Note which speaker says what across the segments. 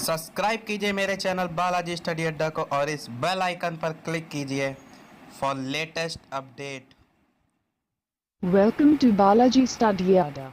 Speaker 1: Subscribe कीजिए मेरे channel Balaji study अड्डा को और इस बेल आइकन पर क्लिक कीजिए for latest update.
Speaker 2: Welcome to Balaji Study Adda.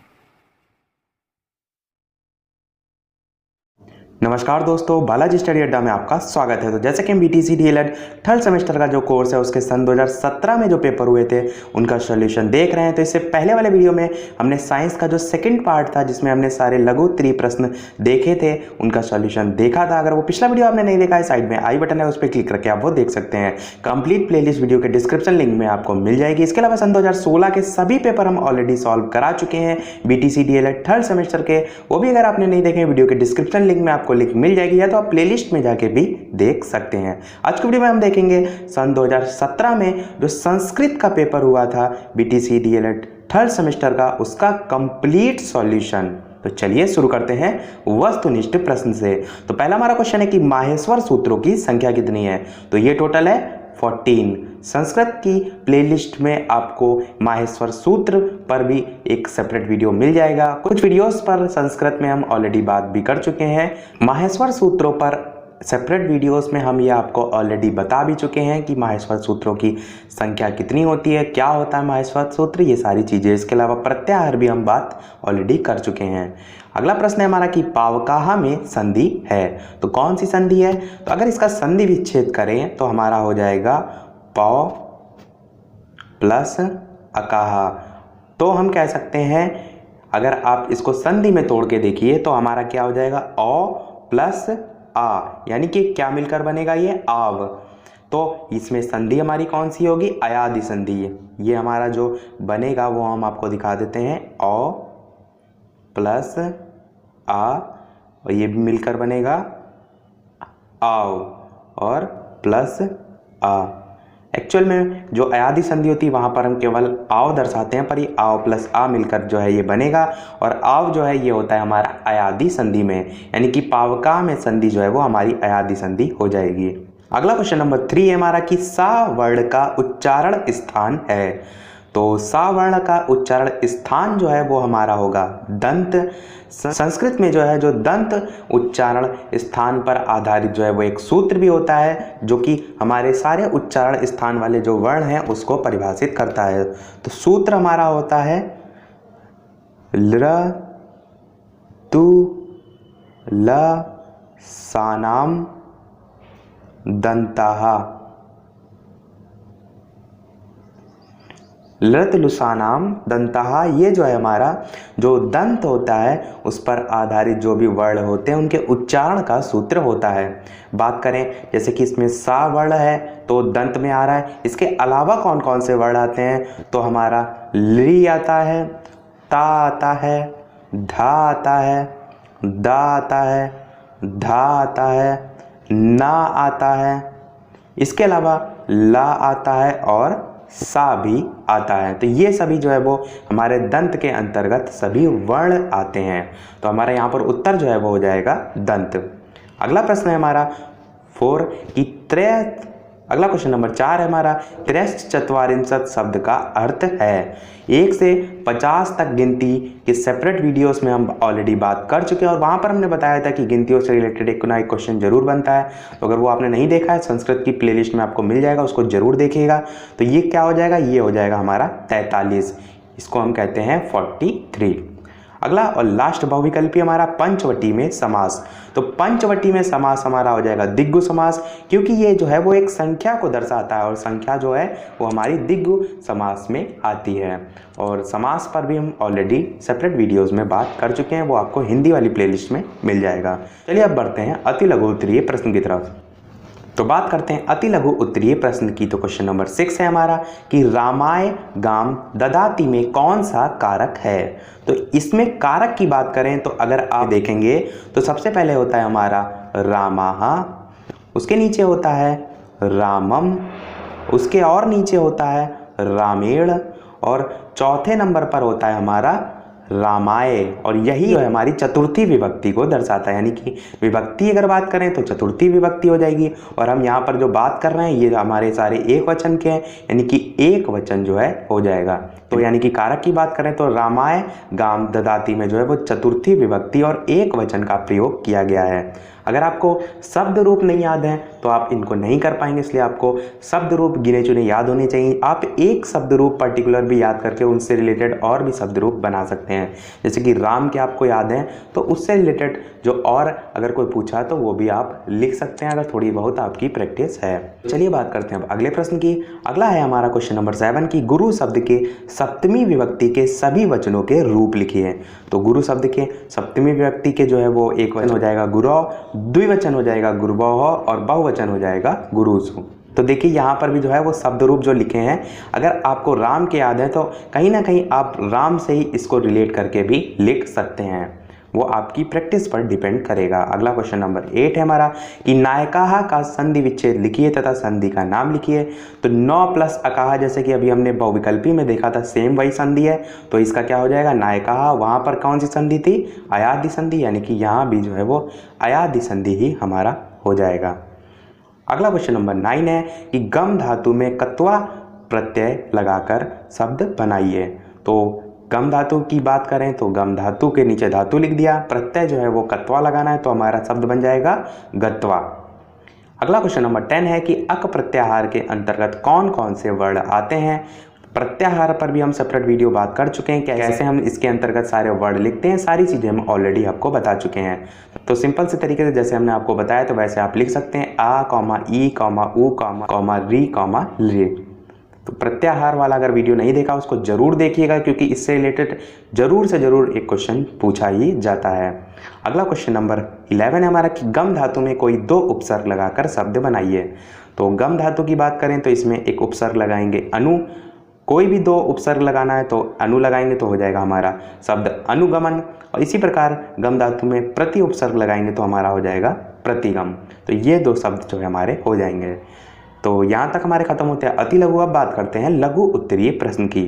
Speaker 3: नमस्कार दोस्तों, बालाजी स्टडी अड्डा में आपका स्वागत है। तो जैसे कि हम बीटीसी डीएलएड थर्ड सेमेस्टर का जो कोर्स है उसके सन 2017 में जो पेपर हुए थे उनका सॉल्यूशन देख रहे हैं। तो इससे पहले वाले वीडियो में हमने साइंस का जो सेकंड पार्ट था जिसमें हमने सारे लघु उत्तरीय प्रश्न देखे थे उनका सॉल्यूशन देखा था। अगर वो पिछला वीडियो आपने नहीं देखा है, साइड में आई बटन है, उस पर क्लिक करके आप वो देख सकते हैं। कंप्लीट प्लेलिस्ट वीडियो के डिस्क्रिप्शन लिंक में आपको मिल जाएगी। इसके अलावा सन 2016 के सभी पेपर हम ऑलरेडी सॉल्व करा चुके हैं बीटीसी डीएलएड थर्ड सेमेस्टर के, वो भी अगर आपने नहीं देखे वीडियो के डिस्क्रिप्शन लिंक में आपको लिंक मिल जाएगी, या तो आप प्लेलिस्ट में जाके भी देख सकते हैं। आज की वीडियो में हम देखेंगे सन 2017 में जो संस्कृत का पेपर हुआ था बीटीसी डीएलएड थर्ड सेमेस्टर का, उसका कंप्लीट सॉल्यूशन। तो चलिए शुरू करते हैं वस्तुनिष्ठ प्रश्न से। तो पहला हमारा क्वेश्चन है कि माहेश्वर सूत्रों की संख्या कितनी है। तो ये टोटल है 14। संस्कृत की प्लेलिस्ट में आपको माहेश्वर सूत्र पर भी एक सेपरेट वीडियो मिल जाएगा। कुछ वीडियोस पर संस्कृत में हम ऑलरेडी बात भी कर चुके हैं। माहेश्वर सूत्रों पर सेपरेट वीडियोस में हम ये आपको ऑलरेडी बता भी चुके हैं कि माहेश्वर सूत्रों की संख्या कितनी होती है, क्या होता है माहेश्वर सूत्र, ये सारी चीज़ें। इसके अलावा प्रत्याहार भी हम बात ऑलरेडी कर चुके हैं। अगला प्रश्न है हमारा कि पावकाह में संधि है। तो कौन सी संधि है। तो अगर इसका संधि विच्छेद करें तो हमारा हो जाएगा पौ प्लस अकाहा। तो हम कह सकते हैं, अगर आप इसको संधि में तोड़ के देखिए तो हमारा क्या हो जाएगा, औ प्लस आ, यानी कि क्या मिलकर बनेगा, ये आव। तो इसमें संधि हमारी कौन सी होगी, अयादि संधि। ये हमारा जो बनेगा वो हम आपको दिखा देते हैं, औ प्लस आ और ये भी मिलकर बनेगा आव और प्लस आ। एक्चुअल में जो अयादि संधि होती है वहाँ पर हम केवल आव दर्शाते हैं, पर ये आव प्लस आ मिलकर जो है ये बनेगा, और आव जो है ये होता है हमारा अयादि संधि में, यानी कि पावका में संधि जो है वो हमारी अयादि संधि हो जाएगी। अगला क्वेश्चन नंबर 3 है हमारा कि सा वर्ण का उच्चारण स्थान है। तो सा वर्ण का उच्चारण स्थान जो है वो हमारा होगा दंत। संस्कृत में जो है जो दंत उच्चारण स्थान पर आधारित जो है वो एक सूत्र भी होता है जो कि हमारे सारे उच्चारण स्थान वाले जो वर्ण हैं उसको परिभाषित करता है। तो सूत्र हमारा होता है ल तु ल सानाम दंताहा। लृत लुसानाम दंताहा, ये जो है हमारा जो दंत होता है उस पर आधारित जो भी वर्ण होते हैं उनके उच्चारण का सूत्र होता है। बात करें जैसे कि इसमें सा वर्ण है तो दंत में आ रहा है। इसके अलावा कौन कौन से वर्ण आते हैं, तो हमारा ली आता है, ता आता है, धा आता है, दा आता है, धा आता है, ना आता है, इसके अलावा ला आता है और सा भी आता है। तो ये सभी जो है वो हमारे दंत के अंतर्गत सभी वर्ण आते हैं। तो हमारा यहाँ पर उत्तर जो है वो हो जाएगा दंत। अगला प्रश्न है हमारा 4 कि अगला क्वेश्चन नंबर 4 है हमारा त्रयश्च चत्वारिंशत् शब्द का अर्थ है। 1 से 50 तक गिनती के सेपरेट वीडियोस में हम ऑलरेडी बात कर चुके हैं, और वहाँ पर हमने बताया था कि गिनतियों से रिलेटेड एक ना एक क्वेश्चन जरूर बनता है। तो अगर वो आपने नहीं देखा है, संस्कृत की प्लेलिस्ट में आपको मिल जाएगा, उसको जरूर देखिएगा। तो ये क्या हो जाएगा, ये हो जाएगा हमारा 43। इसको हम कहते हैं 43। अगला और लास्ट बहुविकल्पी हमारा पंचवटी में समास। तो पंचवटी में समास हमारा हो जाएगा दिग्गु समास, क्योंकि ये जो है वो एक संख्या को दर्शाता है और संख्या जो है वो हमारी दिग्गु समास में आती है। और समास पर भी हम ऑलरेडी सेपरेट वीडियोस में बात कर चुके हैं, वो आपको हिंदी वाली प्लेलिस्ट में मिल जाएगा। चलिए अब बढ़ते हैं अति लघु उत्तरीय प्रश्न की तरफ। तो बात करते हैं अति लघु उत्तरीय प्रश्न की। तो क्वेश्चन नंबर 6 है हमारा कि रामाय गाम ददाती में कौन सा कारक है। तो इसमें कारक की बात करें तो अगर आप देखेंगे तो सबसे पहले होता है हमारा रामाहा, उसके नीचे होता है रामम, उसके और नीचे होता है रामेण, और चौथे नंबर पर होता है हमारा रामाय। और यही जो है हमारी चतुर्थी विभक्ति को दर्शाता है, यानी कि विभक्ति अगर बात करें तो चतुर्थी विभक्ति हो जाएगी। और हम यहाँ पर जो बात कर रहे हैं ये हमारे सारे एक वचन के हैं, यानी कि एक वचन जो है हो जाएगा। तो यानी कि कारक की बात करें तो रामाय गाम ददाती में जो है वो चतुर्थी विभक्ति और एक वचन का प्रयोग किया गया है। अगर आपको शब्द रूप नहीं याद है तो आप इनको नहीं कर पाएंगे, इसलिए आपको शब्द रूप गिने चुने याद होने चाहिए। आप एक शब्द रूप पर्टिकुलर भी याद करके उनसे रिलेटेड और भी शब्द रूप बना सकते हैं। जैसे कि राम के आपको याद है तो उससे रिलेटेड जो और अगर कोई पूछा तो वो भी आप लिख सकते हैं अगर थोड़ी बहुत आपकी प्रैक्टिस है। चलिए बात करते हैं अब अगले प्रश्न की। अगला है हमारा क्वेश्चन नंबर 7 की गुरु शब्द के सप्तमी विभक्ति के सभी वचनों के रूप लिखिए। तो गुरु शब्द के सप्तमी विभक्ति के जो है वो एक वचन हो जाएगा गुरौ, द्विवचन हो जाएगा गुरवोह और बहुवचन हो जाएगा गुरुसु। तो देखिए यहाँ पर भी जो है वो शब्द रूप जो लिखे हैं, अगर आपको राम के याद है तो कहीं ना कहीं आप राम से ही इसको रिलेट करके भी लिख सकते हैं, वो आपकी प्रैक्टिस पर डिपेंड करेगा। अगला क्वेश्चन नंबर 8 है हमारा कि नायकाहा का संधि विच्छेद लिखिए तथा संधि का नाम लिखिए। तो नौ प्लस अकाहा, जैसे कि अभी हमने बहुविकल्पी में देखा था, सेम वही संधि है, तो इसका क्या हो जाएगा नायकाहा। वहाँ पर कौन सी संधि थी, अयादि संधि, यानी कि यहाँ भी जो है वो अयादि संधि ही हमारा हो जाएगा। अगला क्वेश्चन नंबर 9 है कि गम धातु में कत्वा प्रत्यय लगाकर शब्द बनाइए। तो गम धातु की बात करें तो गम धातु के नीचे धातु लिख दिया, प्रत्यय जो है वो कत्वा लगाना है, तो हमारा शब्द बन जाएगा गत्वा। अगला क्वेश्चन नंबर 10 है कि अक प्रत्याहार के अंतर्गत कौन कौन से वर्ण आते हैं। प्रत्याहार पर भी हम सेपरेट वीडियो बात कर चुके हैं, कैसे हम इसके अंतर्गत सारे वर्ड लिखते हैं, सारी चीज़ें हम ऑलरेडी आपको बता चुके हैं। तो सिंपल से तरीके से जैसे हमने आपको बताया तो वैसे आप लिख सकते हैं आ कॉमा ई कॉमा ऊ कॉमा री कॉमा रे। तो प्रत्याहार वाला अगर वीडियो नहीं देखा उसको जरूर देखिएगा, क्योंकि इससे रिलेटेड जरूर से जरूर एक क्वेश्चन पूछा ही जाता है। अगला क्वेश्चन नंबर 11 है हमारा कि गम धातु में कोई दो उपसर्ग लगाकर शब्द बनाइए। तो गम धातु की बात करें तो इसमें एक उपसर्ग लगाएंगे अनु, कोई भी दो उपसर्ग लगाना है तो अनु लगाएंगे तो हो जाएगा हमारा शब्द अनुगमन। और इसी प्रकार गम धातु में प्रति उपसर्ग लगाएंगे तो हमारा हो जाएगा प्रतिगम। तो ये दो शब्द जो है हमारे हो जाएंगे। तो यहाँ तक हमारे खत्म होते हैं अति लघु। अब बात करते हैं लघु उत्तरीय प्रश्न की।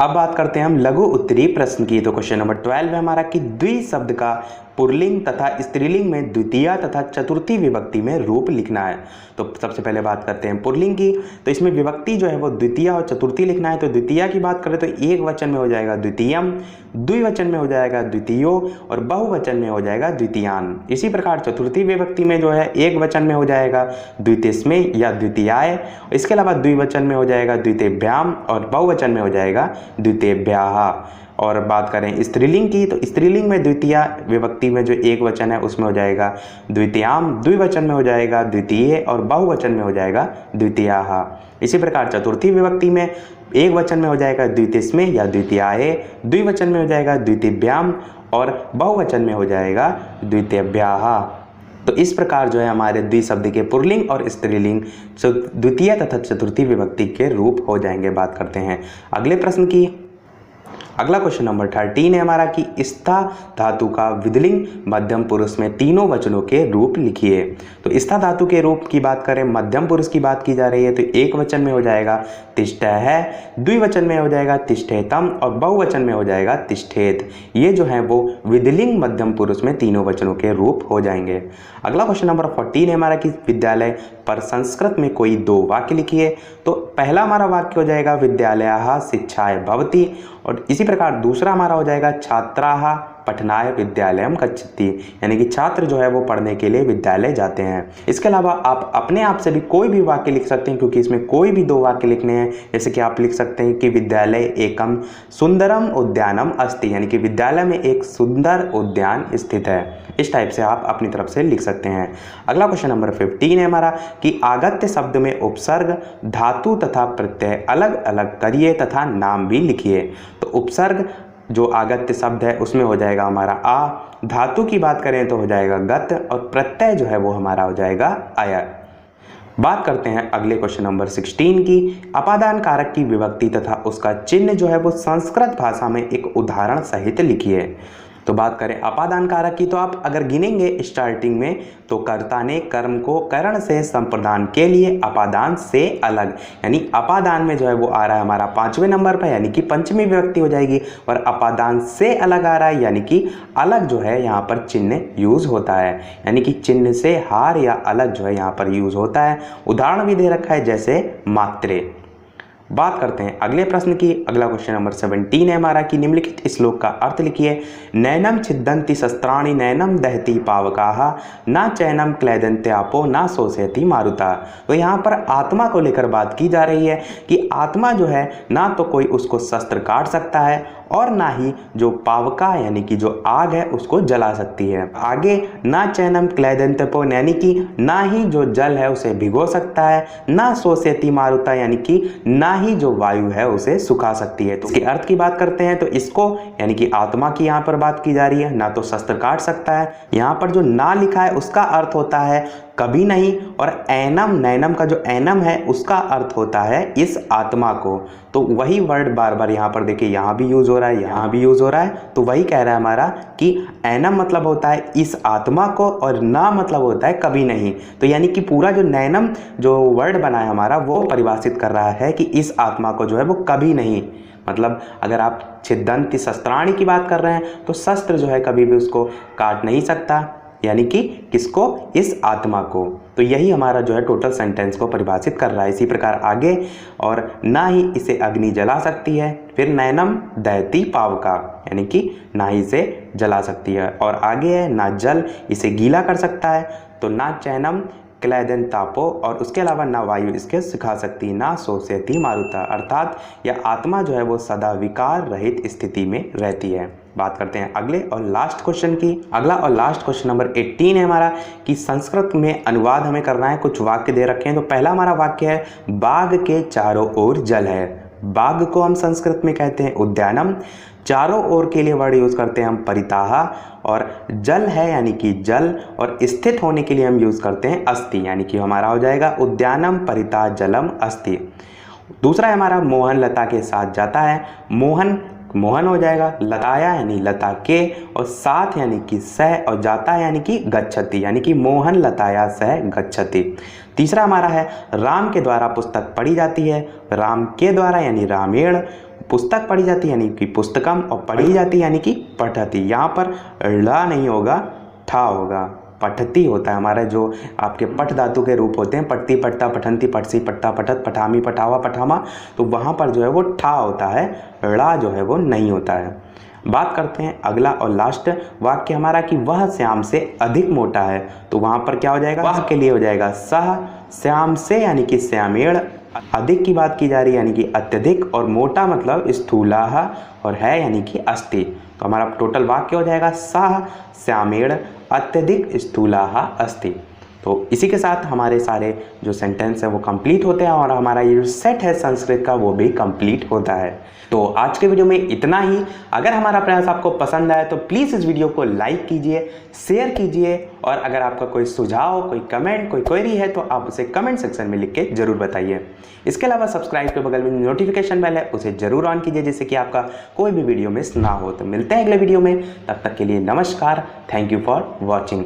Speaker 3: अब बात करते हैं हम लघु उत्तरीय प्रश्न की। तो क्वेश्चन नंबर 12 है हमारा कि द्वि शब्द का पुल्लिंग तथा स्त्रीलिंग में द्वितीय तथा चतुर्थी विभक्ति में रूप लिखना है। तो सबसे पहले बात करते हैं पुल्लिंग की। तो इसमें विभक्ति जो है वो द्वितीय और चतुर्थी लिखना है। तो द्वितीय की बात करें तो एक वचन में हो जाएगा द्वितीयम, द्विवचन में हो जाएगा द्वितीयो और बहुवचन में हो जाएगा द्वितीयान। इसी प्रकार चतुर्थी विभक्ति में जो है एक वचन में हो जाएगा द्वितीयस्मै या द्वितीयाय, इसके अलावा द्विवचन में हो जाएगा द्वितीयभ्याम और बहुवचन में हो जाएगा द्वितीयभ्याः। और बात करें स्त्रीलिंग की तो स्त्रीलिंग में द्वितीय विभक्ति में जो एक वचन है उसमें हो जाएगा द्वितीयाम, द्विवचन में हो जाएगा द्वितीय और बहुवचन में हो जाएगा द्वितीयाः। इसी प्रकार चतुर्थी विभक्ति में एक वचन में हो जाएगा द्वितीयस्मै या द्वितीयाय, द्विवचन में हो जाएगा द्वितीयभ्याम और बहुवचन में हो जाएगा द्वितीयभ्याः। तो इस प्रकार जो है हमारे द्विशब्द के पुल्लिंग और स्त्रीलिंग द्वितीय तथा चतुर्थी विभक्ति के रूप हो जाएंगे। बात करते हैं अगले प्रश्न की। अगला क्वेश्चन नंबर 13 है हमारा कि स्था धातु का विधिलिंग मध्यम पुरुष में तीनों वचनों के रूप लिखिए। तो स्था धातु के रूप की बात करें, मध्यम पुरुष की बात की जा रही है तो एक वचन में हो जाएगा तिष्ठः, द्विवचन में हो जाएगा तिष्ठेतम और बहुवचन में हो जाएगा तिष्ठेत। ये जो है वो विधिलिंग मध्यम पुरुष में तीनों वचनों के रूप हो जाएंगे। अगला क्वेश्चन नंबर 14 है हमारा कि विद्यालय पर संस्कृत में कोई दो वाक्य लिखिए। तो पहला हमारा वाक्य हो जाएगा विद्यालयः शिक्षाय भवति और इसी प्रकार दूसरा हमारा हो जाएगा छात्राः पठनाय विद्यालयम गच्छति, यानी कि छात्र जो है वो पढ़ने के लिए विद्यालय जाते हैं। इसके अलावा आप अपने आप से भी कोई भी वाक्य लिख सकते हैं, क्योंकि इसमें कोई भी दो वाक्य लिखने हैं। जैसे कि आप लिख सकते हैं कि विद्यालय एकम सुंदरम उद्यानम अस्ति, यानी कि विद्यालय में एक सुंदर उद्यान स्थित है। इस टाइप से आप अपनी तरफ से लिख सकते हैं। अगला क्वेश्चन नंबर 15 है हमारा कि आगत्य शब्द में उपसर्ग धातु तथा प्रत्यय अलग अलग करिए तथा नाम भी लिखिए। तो उपसर्ग जो आगत्य शब्द है उसमें हो जाएगा हमारा आ, धातु की बात करें तो हो जाएगा गत और प्रत्यय जो है वो हमारा हो जाएगा अय। बात करते हैं अगले क्वेश्चन नंबर 16 की। अपादान कारक की विभक्ति तथा उसका चिन्ह जो है वो संस्कृत भाषा में एक उदाहरण सहित लिखिए। तो बात करें अपादान कारक की तो आप अगर गिनेंगे स्टार्टिंग में तो कर्ता ने कर्म को करण से संप्रदान के लिए अपादान से अलग, यानी अपादान में जो है वो आ रहा है हमारा 5वें नंबर पर, यानी कि पंचमी विभक्ति हो जाएगी। और अपादान से अलग आ रहा है, यानी कि अलग जो है यहाँ पर चिन्ह यूज होता है, यानी कि चिन्ह से हार या अलग जो है यहाँ पर यूज होता है। उदाहरण भी दे रखा है जैसे मात्रे। बात करते हैं अगले प्रश्न की। अगला क्वेश्चन नंबर 17 है हमारा कि निम्नलिखित श्लोक का अर्थ लिखिए। नैनम छिद्दन्ति शस्त्राणि नैनम दहति पावकाः न चैनम क्लेदन्त्यापो न शोषयति मारुता। तो यहाँ पर आत्मा को लेकर बात की जा रही है कि आत्मा जो है ना तो कोई उसको शस्त्र काट सकता है और ना ही जो पावका यानी कि जो आग है उसको जला सकती है। आगे ना चैनम क्लेदन्त्यपो यानी कि ना ही जो जल है उसे भिगो सकता है, ना शोषयति मारुता यानी कि ना ही जो वायु है उसे सुखा सकती है। तो इसके अर्थ की बात करते हैं तो इसको यानी कि आत्मा की यहाँ पर बात की जा रही है, ना तो शस्त्र काट सकता है। यहाँ पर जो ना लिखा है उसका अर्थ होता है कभी नहीं, और ऐनम नैनम का जो ऐनम है उसका अर्थ होता है इस आत्मा को। तो वही वर्ड बार बार यहाँ पर देखिए, यहाँ भी यूज हो रहा है, यहाँ भी यूज हो रहा है। तो वही कह रहा है हमारा कि ऐनम मतलब होता है इस आत्मा को और ना मतलब होता है कभी नहीं। तो यानी कि पूरा जो नैनम जो वर्ड बना है हमारा वो परिभाषित कर रहा है कि इस आत्मा को जो है वो कभी नहीं, मतलब अगर आप छिद्दन्ति शस्त्राणि की बात कर रहे हैं तो शस्त्र जो है कभी भी उसको काट नहीं सकता, यानी कि किसको, इस आत्मा को। तो यही हमारा जो है टोटल सेंटेंस को परिभाषित कर रहा है। इसी प्रकार आगे, और ना ही इसे अग्नि जला सकती है, फिर नैनम दहति पावका यानी कि ना ही इसे जला सकती है, और आगे है ना जल इसे गीला कर सकता है, तो ना चैनम क्लेदन्तापो, और उसके अलावा ना वायु इसके सुखा सकती, ना शोषयति मारुता, अर्थात यह आत्मा जो है वो सदा विकार रहित स्थिति में रहती है। बात करते हैं अगले और लास्ट क्वेश्चन की। अगला और लास्ट क्वेश्चन नंबर 18 है हमारा कि संस्कृत में अनुवाद हमें करना है। कुछ वाक्य दे रखे हैं। तो पहला हमारा वाक्य है बाग के चारों ओर जल है। बाग को हम संस्कृत में कहते हैं उद्यानम, चारों ओर के लिए वर्ड यूज करते हैं हम परिताहा, और जल है यानी कि जल, और स्थित होने के लिए हम यूज करते हैं अस्ति, यानी कि हमारा हो जाएगा उद्यानम परिता जलम अस्ति। दूसरा है हमारा मोहन लता के साथ जाता है। मोहन मोहन हो जाएगा, लताया यानी लता के, और साथ यानी कि सह, और जाता यानी कि गच्छति, यानी कि मोहन लताया सह गच्छति। तीसरा हमारा है राम के द्वारा पुस्तक पढ़ी जाती है। राम के द्वारा यानी रामेण, पुस्तक पढ़ी जाती यानी कि पुस्तकम, और पढ़ी जाती यानी कि पठति। यहाँ पर ला नहीं होगा, ठा होगा, पठती होता है हमारा, जो आपके पठ धातु के रूप होते हैं, पठती पठता पठंती पठसी पट्टा पठत पठामी पठावा पठामा, तो वहाँ पर जो है वो ठा होता है, ड़ा जो है वो नहीं होता है। बात करते हैं अगला और लास्ट वाक्य हमारा कि वह श्याम से अधिक मोटा है। तो वहाँ पर क्या हो जाएगा, वह के लिए हो जाएगा सह, श्याम से यानी कि श्यामेण, अधिक की बात की जा रही है यानी कि अत्यधिक, और मोटा मतलब स्थूलाह, और है यानी कि अस्ति। तो हमारा टोटल वाक्य हो जाएगा सह श्यामेण अत्यधिक स्थूलाह अस्ति। तो इसी के साथ हमारे सारे जो सेंटेंस है वो कंप्लीट होते हैं, और हमारा ये जो सेट है संस्कृत का वो भी कंप्लीट होता है। तो आज के वीडियो में इतना ही। अगर हमारा प्रयास आपको पसंद आए तो प्लीज़ इस वीडियो को लाइक कीजिए, शेयर कीजिए, और अगर आपका कोई सुझाव, कोई कमेंट, कोई क्वेरी है तो आप उसे कमेंट सेक्शन में लिख के जरूर बताइए। इसके अलावा सब्सक्राइब के बगल में नोटिफिकेशन बेल है उसे जरूर ऑन कीजिए, जिससे कि आपका कोई भी वीडियो मिस ना हो। तो मिलते हैं अगले वीडियो में, तब तक के लिए नमस्कार। Thank you for watching.